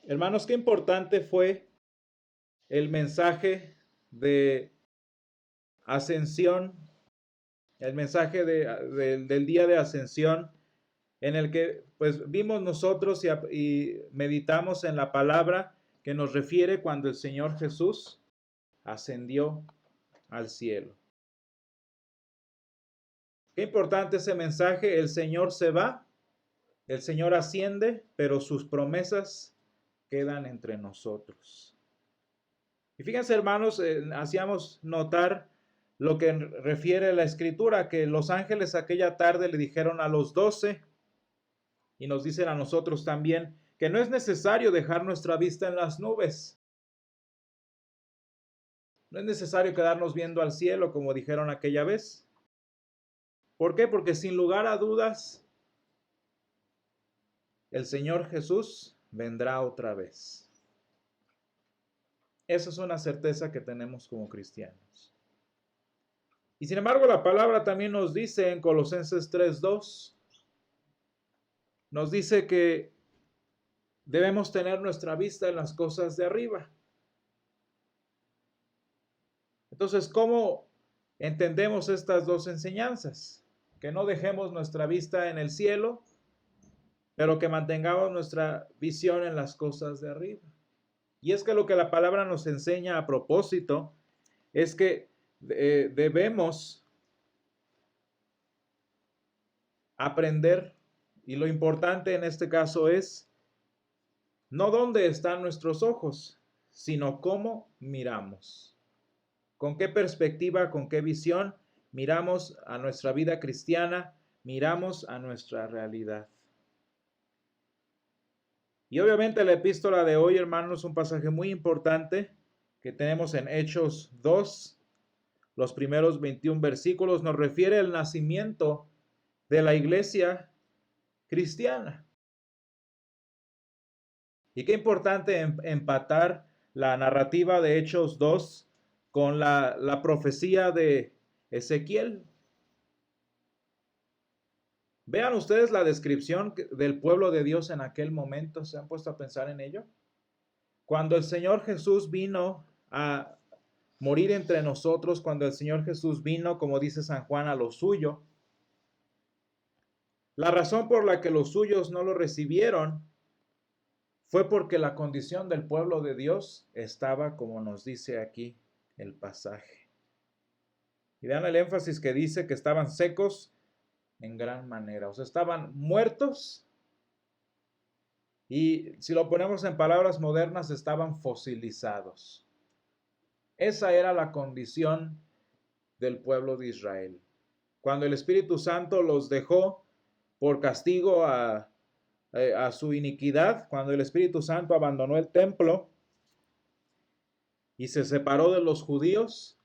Hermanos, qué importante fue el mensaje de ascensión, el mensaje del día de ascensión, en el que pues vimos nosotros y meditamos en la palabra que nos refiere cuando el Señor Jesús ascendió al cielo. Qué importante ese mensaje. El Señor se va, el Señor asciende, pero sus promesas quedan entre nosotros. Y fíjense, hermanos, hacíamos notar lo que refiere la escritura, que los ángeles aquella tarde le dijeron a los 12, y nos dicen a nosotros también, que no es necesario dejar nuestra vista en las nubes. No es necesario quedarnos viendo al cielo, como dijeron aquella vez. ¿Por qué? Porque sin lugar a dudas, el Señor Jesús vendrá otra vez. Esa es una certeza que tenemos como cristianos. Y sin embargo, la palabra también nos dice en Colosenses 3:2, nos dice que debemos tener nuestra vista en las cosas de arriba. Entonces, ¿cómo entendemos estas dos enseñanzas? Que no dejemos nuestra vista en el cielo, pero que mantengamos nuestra visión en las cosas de arriba. Y es que lo que la palabra nos enseña a propósito es que debemos aprender, y lo importante en este caso es no dónde están nuestros ojos, sino cómo miramos. ¿Con qué perspectiva, con qué visión miramos a nuestra vida cristiana, miramos a nuestra realidad? Y obviamente la epístola de hoy, hermanos, es un pasaje muy importante que tenemos en Hechos 2, los primeros 21 versículos, nos refiere al nacimiento de la iglesia cristiana. Y qué importante empatar la narrativa de Hechos 2 con la profecía de Ezequiel. Vean ustedes la descripción del pueblo de Dios en aquel momento. ¿Se han puesto a pensar en ello? Cuando el Señor Jesús vino a morir entre nosotros, cuando el Señor Jesús vino, como dice San Juan, a lo suyo, la razón por la que los suyos no lo recibieron fue porque la condición del pueblo de Dios estaba como nos dice aquí el pasaje. Y vean el énfasis que dice que estaban secos en gran manera, o sea, estaban muertos y si lo ponemos en palabras modernas, estaban fosilizados. Esa era la condición del pueblo de Israel. Cuando el Espíritu Santo los dejó por castigo a su iniquidad, cuando el Espíritu Santo abandonó el templo y se separó de los judíos,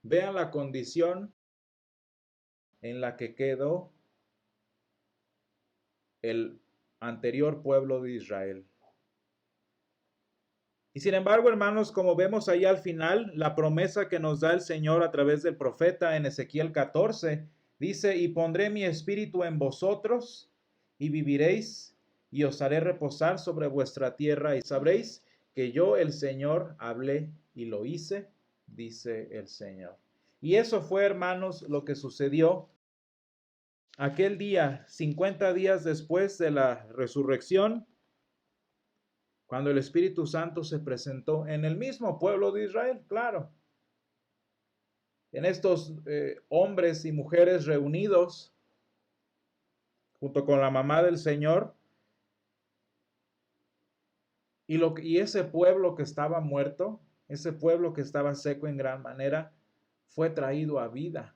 vean la condición en la que quedó el anterior pueblo de Israel. Y sin embargo, hermanos, como vemos ahí al final, la promesa que nos da el Señor a través del profeta en Ezequiel 14, dice, y pondré mi espíritu en vosotros y viviréis y os haré reposar sobre vuestra tierra y sabréis que yo el Señor hablé y lo hice, dice el Señor. Y eso fue, hermanos, lo que sucedió aquel día, 50 días después de la resurrección, cuando el Espíritu Santo se presentó en el mismo pueblo de Israel, claro, en estos hombres y mujeres reunidos junto con la mamá del Señor, y ese pueblo que estaba muerto, ese pueblo que estaba seco en gran manera, fue traído a vida.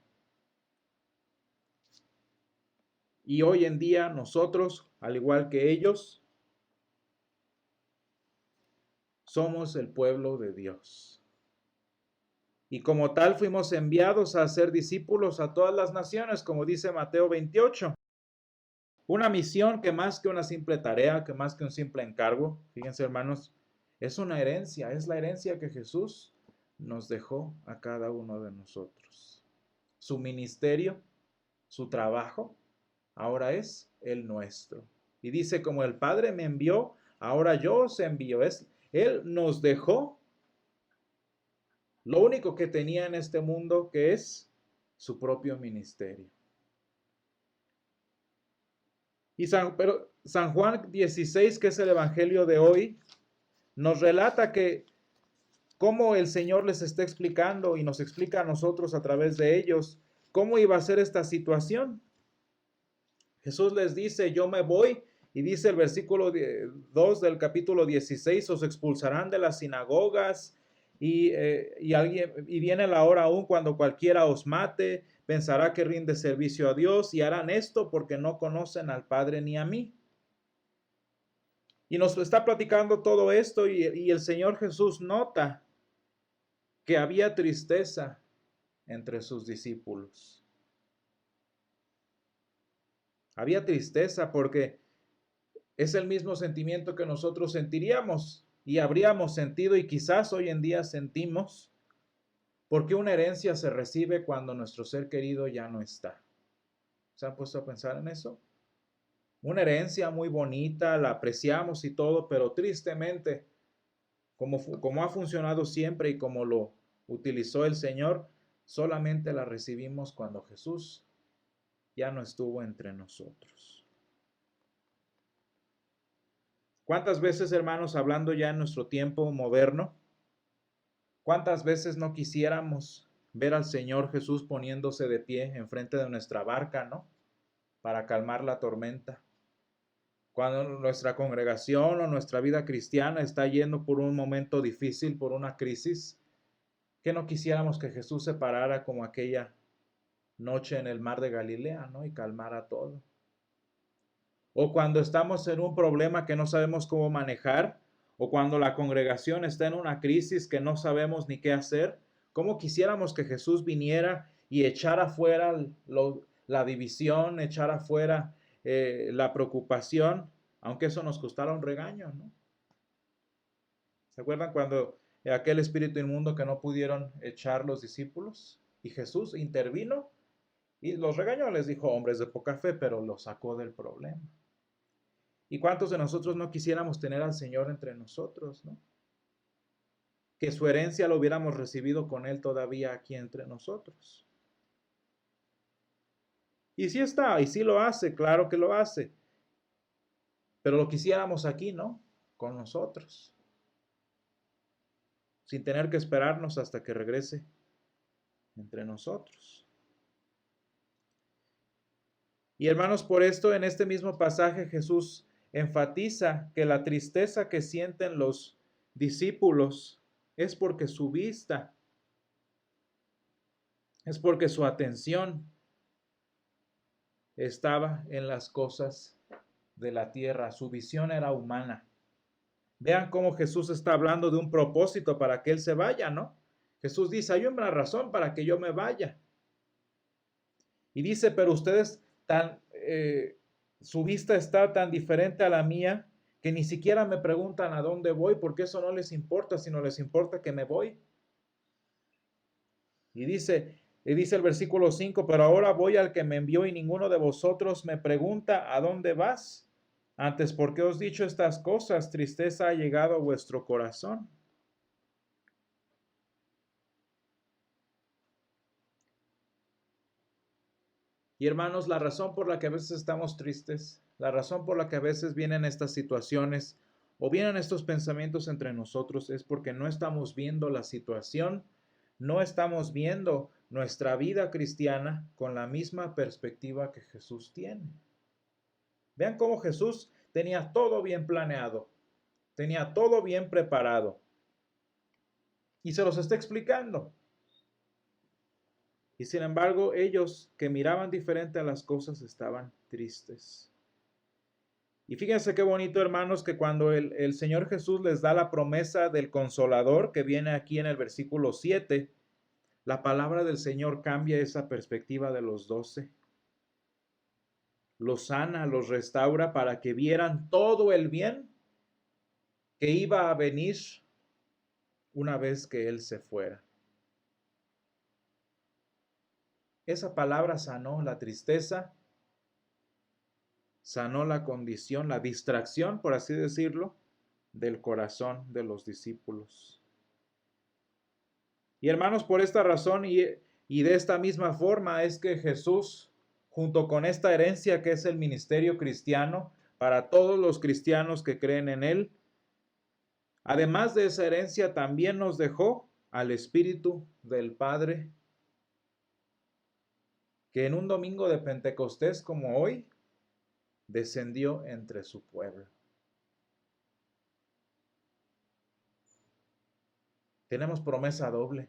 Y hoy en día nosotros, al igual que ellos, somos el pueblo de Dios. Y como tal fuimos enviados a ser discípulos a todas las naciones, como dice Mateo 28. Una misión que más que una simple tarea, que más que un simple encargo, fíjense hermanos, es una herencia, es la herencia que Jesús nos dejó a cada uno de nosotros. Su ministerio, su trabajo, ahora es el nuestro. Y dice, como el Padre me envió, ahora yo os envío. Él nos dejó lo único que tenía en este mundo, que es su propio ministerio. Y pero San Juan 16, que es el evangelio de hoy, nos relata que cómo el Señor les está explicando y nos explica a nosotros a través de ellos cómo iba a ser esta situación. Jesús les dice, yo me voy, y dice el versículo 2 del capítulo 16, os expulsarán de las sinagogas y viene la hora aún cuando cualquiera os mate, pensará que rinde servicio a Dios y harán esto porque no conocen al Padre ni a mí. Y nos está platicando todo esto y el Señor Jesús nota que había tristeza entre sus discípulos. Había tristeza porque es el mismo sentimiento que nosotros sentiríamos y habríamos sentido y quizás hoy en día sentimos, porque una herencia se recibe cuando nuestro ser querido ya no está. ¿Se han puesto a pensar en eso? Una herencia muy bonita, la apreciamos y todo, pero tristemente, como ha funcionado siempre y como lo utilizó el Señor, solamente la recibimos cuando Jesús ya no estuvo entre nosotros. ¿Cuántas veces, hermanos, hablando ya en nuestro tiempo moderno, cuántas veces no quisiéramos ver al Señor Jesús poniéndose de pie enfrente de nuestra barca, ¿no? Para calmar la tormenta. Cuando nuestra congregación o nuestra vida cristiana está yendo por un momento difícil, por una crisis, que no quisiéramos que Jesús se parara como aquella noche en el mar de Galilea, ¿no? Y calmara todo. O cuando estamos en un problema que no sabemos cómo manejar, o cuando la congregación está en una crisis que no sabemos ni qué hacer, ¿cómo quisiéramos que Jesús viniera y echara fuera la división, echara fuera la preocupación, aunque eso nos costara un regaño, ¿no? ¿Se acuerdan cuando aquel espíritu inmundo que no pudieron echar los discípulos? Y Jesús intervino y los regañó, les dijo, hombres de poca fe, pero los sacó del problema. ¿Y cuántos de nosotros no quisiéramos tener al Señor entre nosotros, no? Que su herencia lo hubiéramos recibido con Él todavía aquí entre nosotros. Y sí está, y sí lo hace, claro que lo hace. Pero lo quisiéramos aquí, ¿no? Con nosotros. Sin tener que esperarnos hasta que regrese entre nosotros. Y hermanos, por esto en este mismo pasaje Jesús enfatiza que la tristeza que sienten los discípulos es porque su vista, es porque su atención estaba en las cosas de la tierra, su visión era humana. Vean cómo Jesús está hablando de un propósito para que Él se vaya, ¿no? Jesús dice, hay una razón para que yo me vaya. Y dice, pero ustedes su vista está tan diferente a la mía que ni siquiera me preguntan a dónde voy, porque eso no les importa, sino les importa que me voy. Y dice el versículo 5, pero ahora voy al que me envió y ninguno de vosotros me pregunta a dónde vas. Antes, ¿por qué os he dicho estas cosas? Tristeza ha llegado a vuestro corazón. Y hermanos, la razón por la que a veces estamos tristes, la razón por la que a veces vienen estas situaciones o vienen estos pensamientos entre nosotros es porque no estamos viendo la situación, no estamos viendo nuestra vida cristiana con la misma perspectiva que Jesús tiene. Vean cómo Jesús tenía todo bien planeado, tenía todo bien preparado y se los está explicando. Y sin embargo, ellos que miraban diferente a las cosas estaban tristes. Y fíjense qué bonito, hermanos, que cuando el Señor Jesús les da la promesa del Consolador, que viene aquí en el versículo 7, la palabra del Señor cambia esa perspectiva de los 12. Los sana, los restaura para que vieran todo el bien que iba a venir una vez que Él se fuera. Esa palabra sanó la tristeza, sanó la condición, la distracción, por así decirlo, del corazón de los discípulos. Y hermanos, por esta razón y de esta misma forma es que Jesús, junto con esta herencia que es el ministerio cristiano, para todos los cristianos que creen en Él, además de esa herencia también nos dejó al Espíritu del Padre, que en un domingo de Pentecostés como hoy, descendió entre su pueblo. Tenemos promesa doble.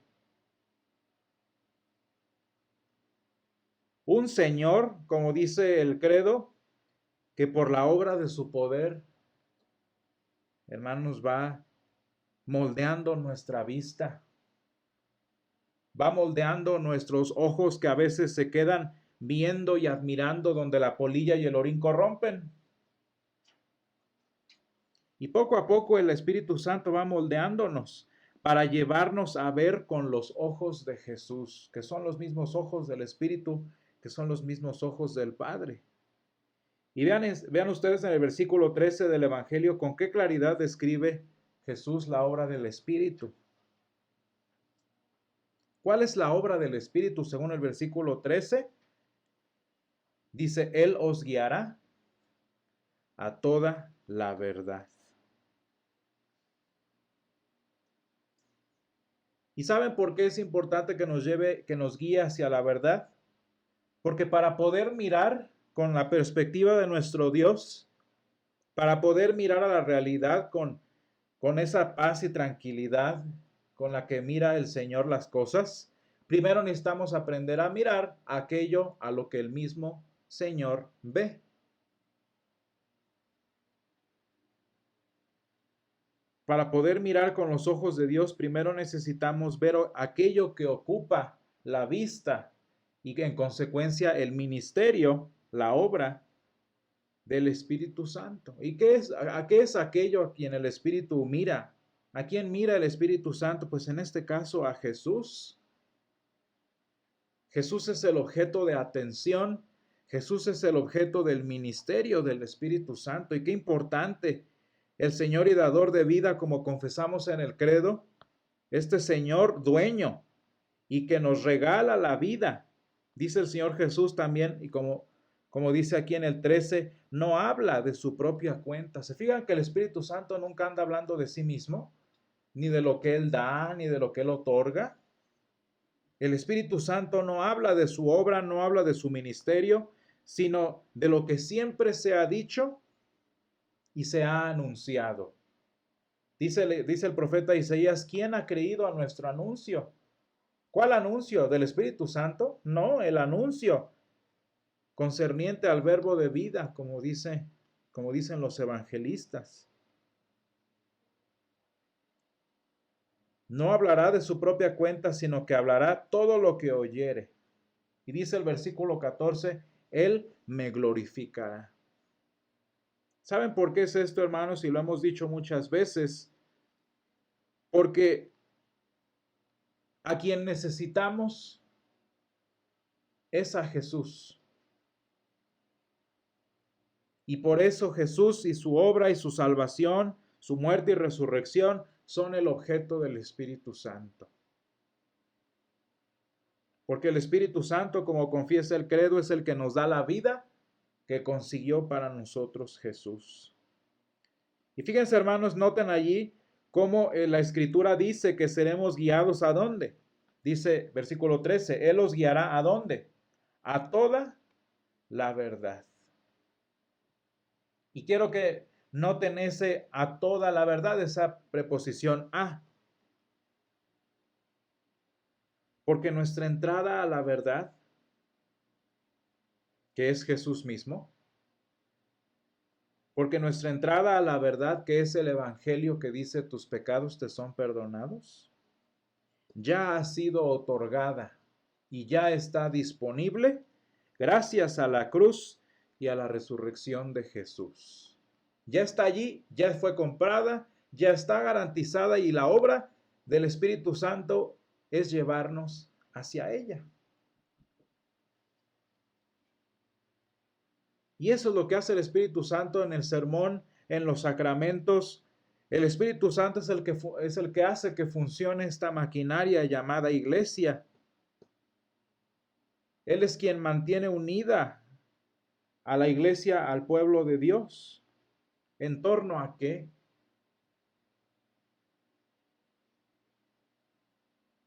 Un Señor, como dice el credo, que por la obra de su poder, hermanos, va moldeando nuestra vista, va moldeando nuestros ojos que a veces se quedan viendo y admirando donde la polilla y el orín corrompen. Y poco a poco el Espíritu Santo va moldeándonos para llevarnos a ver con los ojos de Jesús, que son los mismos ojos del Espíritu, que son los mismos ojos del Padre. Y vean ustedes en el versículo 13 del Evangelio con qué claridad describe Jesús la obra del Espíritu. ¿Cuál es la obra del Espíritu según el versículo 13? Dice, Él os guiará a toda la verdad. ¿Y saben por qué es importante que nos guíe hacia la verdad? Porque para poder mirar con la perspectiva de nuestro Dios, para poder mirar a la realidad con esa paz y tranquilidad con la que mira el Señor las cosas, primero necesitamos aprender a mirar aquello a lo que el mismo Señor ve. Para poder mirar con los ojos de Dios, primero necesitamos ver aquello que ocupa la vista y que en consecuencia el ministerio, la obra del Espíritu Santo. ¿Y qué es aquello a quien el Espíritu mira? ¿A quién mira el Espíritu Santo? Pues en este caso a Jesús. Jesús es el objeto de atención. Jesús es el objeto del ministerio del Espíritu Santo. Y qué importante, el Señor y dador de vida, como confesamos en el credo, este Señor dueño y que nos regala la vida. Dice el Señor Jesús también, y como dice aquí en el 13, no habla de su propia cuenta. ¿Se fijan que el Espíritu Santo nunca anda hablando de sí mismo? Ni de lo que Él da, ni de lo que Él otorga. El Espíritu Santo no habla de su obra, no habla de su ministerio, sino de lo que siempre se ha dicho y se ha anunciado. Dice el profeta Isaías, ¿quién ha creído a nuestro anuncio? ¿Cuál anuncio? ¿Del Espíritu Santo? No, el anuncio concerniente al verbo de vida, como dicen los evangelistas. No hablará de su propia cuenta, sino que hablará todo lo que oyere. Y dice el versículo 14, Él me glorificará. ¿Saben por qué es esto, hermanos? Y lo hemos dicho muchas veces. Porque a quien necesitamos es a Jesús. Y por eso Jesús y su obra y su salvación, su muerte y resurrección son el objeto del Espíritu Santo. Porque el Espíritu Santo, como confiesa el credo, es el que nos da la vida que consiguió para nosotros Jesús. Y fíjense, hermanos, noten allí cómo la Escritura dice que seremos guiados ¿a dónde? Dice versículo 13, Él os guiará ¿a dónde? A toda la verdad. Y quiero que noten ese a toda la verdad, esa preposición a. Porque nuestra entrada a la verdad, que es Jesús mismo, porque nuestra entrada a la verdad, que es el Evangelio que dice tus pecados te son perdonados, ya ha sido otorgada y ya está disponible gracias a la cruz y a la resurrección de Jesús. Ya está allí, ya fue comprada, ya está garantizada y la obra del Espíritu Santo es llevarnos hacia ella. Y eso es lo que hace el Espíritu Santo en el sermón, en los sacramentos, El Espíritu Santo es el que hace que funcione esta maquinaria llamada iglesia. Él es quien mantiene unida a la iglesia, al pueblo de Dios. ¿En torno a qué?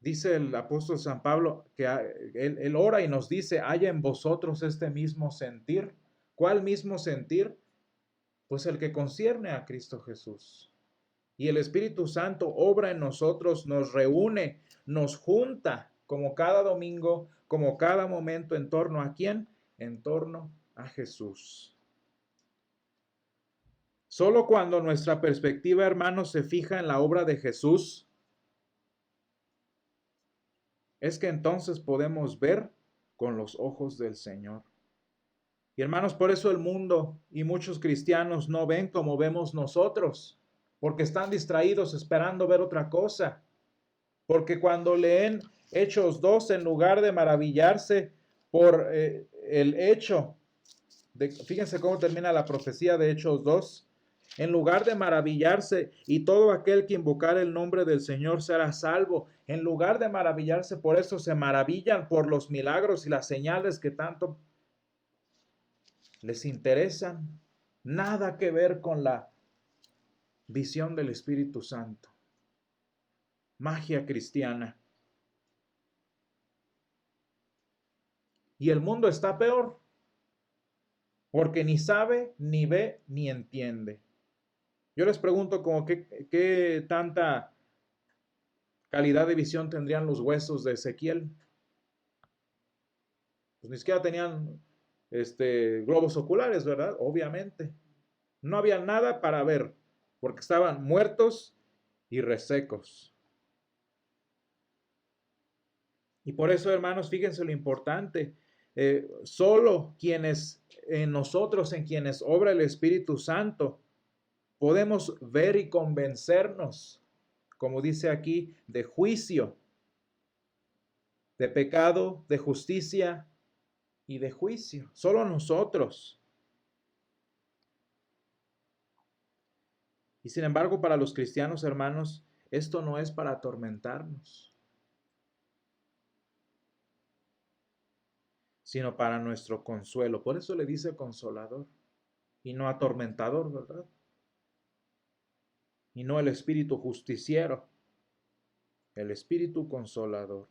Dice el apóstol San Pablo que él ora y nos dice, haya en vosotros este mismo sentir. ¿Cuál mismo sentir? Pues el que concierne a Cristo Jesús. Y el Espíritu Santo obra en nosotros, nos reúne, nos junta, como cada domingo, como cada momento, ¿en torno a quién? En torno a Jesús. Solo cuando nuestra perspectiva, hermanos, se fija en la obra de Jesús, es que entonces podemos ver con los ojos del Señor. Y hermanos, por eso el mundo y muchos cristianos no ven como vemos nosotros, porque están distraídos esperando ver otra cosa. Porque cuando leen Hechos 2, en lugar de maravillarse por el hecho, fíjense cómo termina la profecía de Hechos 2, en lugar de maravillarse y todo aquel que invocar el nombre del Señor será salvo, en lugar de maravillarse por eso se maravillan por los milagros y las señales que tanto les interesan, nada que ver con la visión del Espíritu Santo. Magia cristiana. Y el mundo está peor, porque ni sabe, ni ve, ni entiende. Yo les pregunto como qué tanta calidad de visión tendrían los huesos de Ezequiel. Pues ni siquiera tenían globos oculares, ¿verdad? Obviamente. No había nada para ver, porque estaban muertos y resecos. Y por eso, hermanos, fíjense lo importante. Solo quienes en nosotros, en quienes obra el Espíritu Santo, podemos ver y convencernos, como dice aquí, de juicio, de pecado, de justicia y de juicio. Solo nosotros. Y sin embargo, para los cristianos, hermanos, esto no es para atormentarnos, sino para nuestro consuelo. Por eso le dice consolador y no atormentador, ¿verdad? Y no el espíritu justiciero, el espíritu consolador.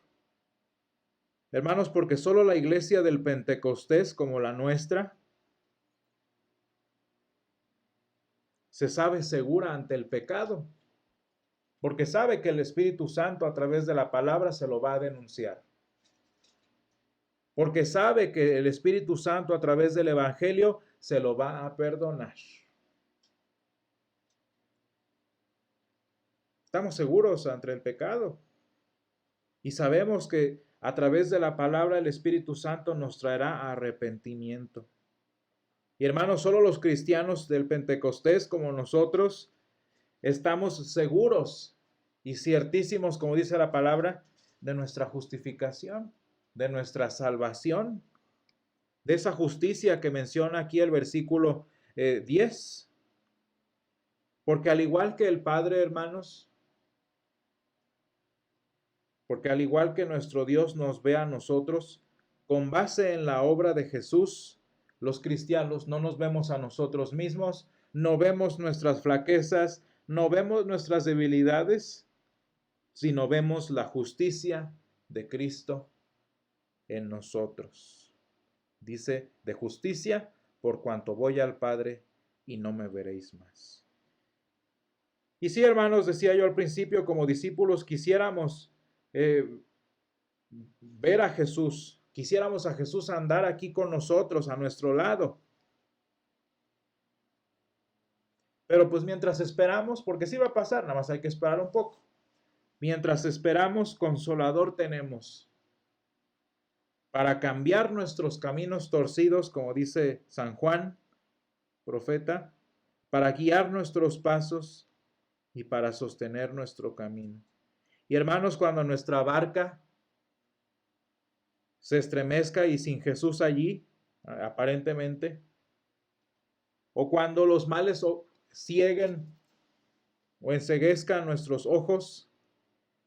Hermanos, porque solo la iglesia del Pentecostés, como la nuestra, se sabe segura ante el pecado, porque sabe que el Espíritu Santo a través de la palabra se lo va a denunciar. Porque sabe que el Espíritu Santo a través del Evangelio se lo va a perdonar. Estamos seguros ante el pecado y sabemos que a través de la palabra el Espíritu Santo nos traerá arrepentimiento. Y hermanos, solo los cristianos del Pentecostés como nosotros estamos seguros y ciertísimos, como dice la palabra, de nuestra justificación, de nuestra salvación, de esa justicia que menciona aquí el versículo 10. Porque al igual que el Padre, hermanos, porque al igual que nuestro Dios nos ve a nosotros, con base en la obra de Jesús, los cristianos no nos vemos a nosotros mismos, no vemos nuestras flaquezas, no vemos nuestras debilidades, sino vemos la justicia de Cristo en nosotros. Dice, de justicia, por cuanto voy al Padre y no me veréis más. Y sí, hermanos, decía yo al principio, como discípulos quisiéramos ver a Jesús, quisiéramos a Jesús andar aquí con nosotros, a nuestro lado. Pero pues mientras esperamos, porque sí va a pasar, nada más hay que esperar un poco. Mientras esperamos, consolador tenemos para cambiar nuestros caminos torcidos, como dice San Juan, profeta, para guiar nuestros pasos y para sostener nuestro camino. Y hermanos, cuando nuestra barca se estremezca y sin Jesús allí, aparentemente, o cuando los males cieguen o enceguezcan nuestros ojos.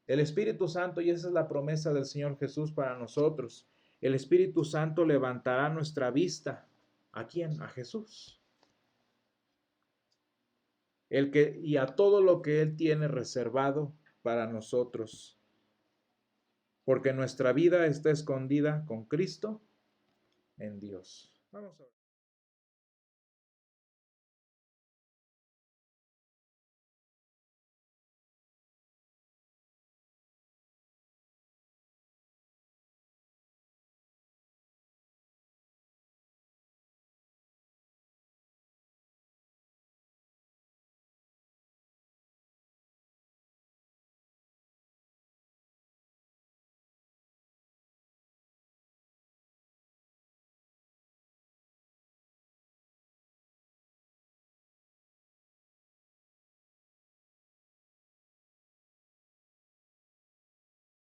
El Espíritu Santo, y esa es la promesa del Señor Jesús para nosotros, el Espíritu Santo levantará nuestra vista. ¿A quién? A Jesús. Y a todo lo que Él tiene reservado para nosotros. Porque nuestra vida está escondida con Cristo en Dios. Vamos a ver.